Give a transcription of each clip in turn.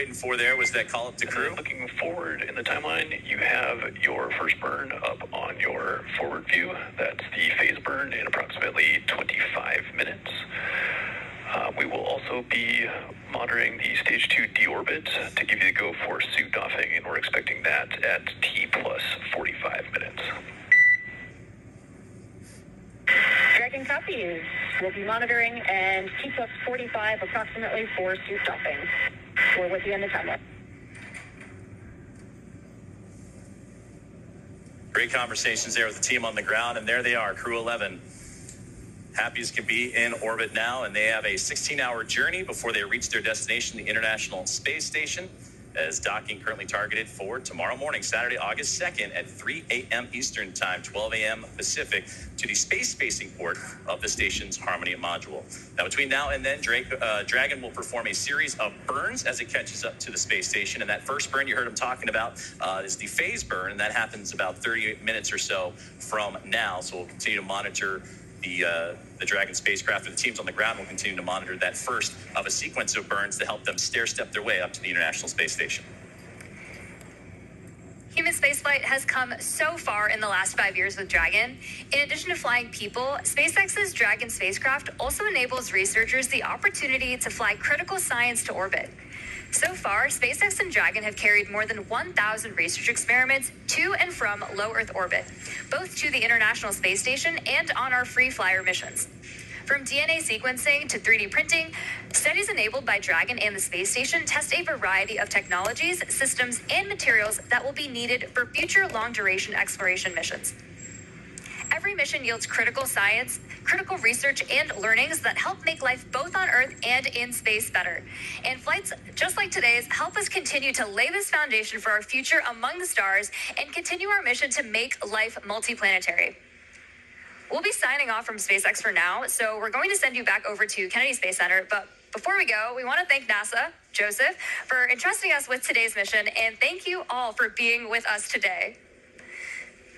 waiting for there was that call up to crew. Looking forward in the timeline, you have your first burn up on your forward view. That's the phase burn in approximately 25 minutes. We will also be monitoring the stage 2 deorbit to give you the go for suit doffing, and we're expecting that at T plus 45 minutes. Dragon copies. We'll be monitoring and T plus 45 approximately for suit doffing. We're with you in the timeline. Great conversations there with the team on the ground, and there they are, Crew 11. Happy as can be in orbit now, and they have a 16-hour journey before they reach their destination, the International Space Station, as docking currently targeted for tomorrow morning, Saturday, August 2nd at 3 a.m. Eastern Time, 12 a.m. Pacific, to the space-facing port of the station's Harmony module. Now, between now and then, Dragon will perform a series of burns as it catches up to the space station, and that first burn you heard him talking about is the phase burn, and that happens about 30 minutes or so from now, so we'll continue to monitor the Dragon spacecraft, or the teams on the ground will continue to monitor that first of a sequence of burns to help them stair-step their way up to the International Space Station. Human spaceflight has come so far in the last 5 years with Dragon. In addition to flying people, SpaceX's Dragon spacecraft also enables researchers the opportunity to fly critical science to orbit. So far, SpaceX and Dragon have carried more than 1,000 research experiments to and from low Earth orbit, both to the International Space Station and on our free flyer missions. From DNA sequencing to 3D printing, studies enabled by Dragon and the space station test a variety of technologies, systems, and materials that will be needed for future long-duration exploration missions. Every mission yields critical science, critical research, and learnings that help make life both on Earth and in space better. And flights just like today's help us continue to lay this foundation for our future among the stars and continue our mission to make life multiplanetary. We'll be signing off from SpaceX for now, so we're going to send you back over to Kennedy Space Center. But before we go, we want to thank NASA, Joseph, for entrusting us with today's mission, and thank you all for being with us today.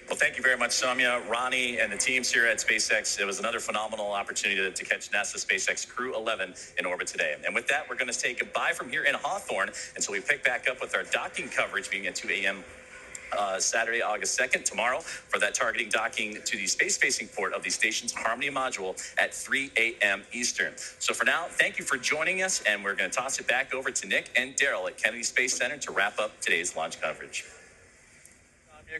Well, thank you very much, Soumya, Ronnie, and the teams here at SpaceX. It was another phenomenal opportunity to catch NASA SpaceX Crew 11 in orbit today. And with that, we're going to say goodbye from here in Hawthorne until we pick back up with our docking coverage beginning at 2 a.m. Saturday, August 2nd, tomorrow, for that targeting docking to the space-facing port of the station's Harmony module at 3 a.m. Eastern. So for now, thank you for joining us, and we're going to toss it back over to Nick and Daryl at Kennedy Space Center to wrap up today's launch coverage.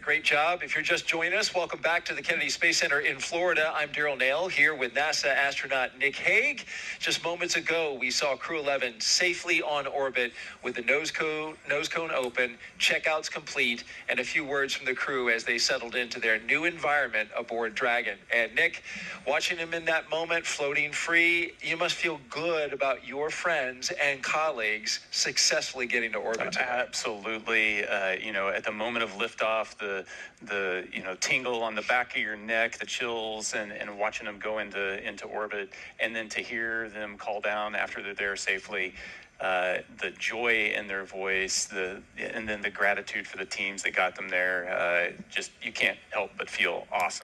Great job. If you're just joining us, welcome back to the Kennedy Space Center in Florida. I'm Daryl Nail here with NASA astronaut Nick Hague. Just moments ago, we saw Crew 11 safely on orbit with the nose cone open, checkouts complete, and a few words from the crew as they settled into their new environment aboard Dragon. And Nick, watching him in that moment, floating free, you must feel good about your friends and colleagues successfully getting to orbit today. Absolutely. At the moment of liftoff, the tingle on the back of your neck, the chills, and watching them go into orbit, and then to hear them call down after they're there safely, the joy in their voice, and then the gratitude for the teams that got them there, just you can't help but feel awesome.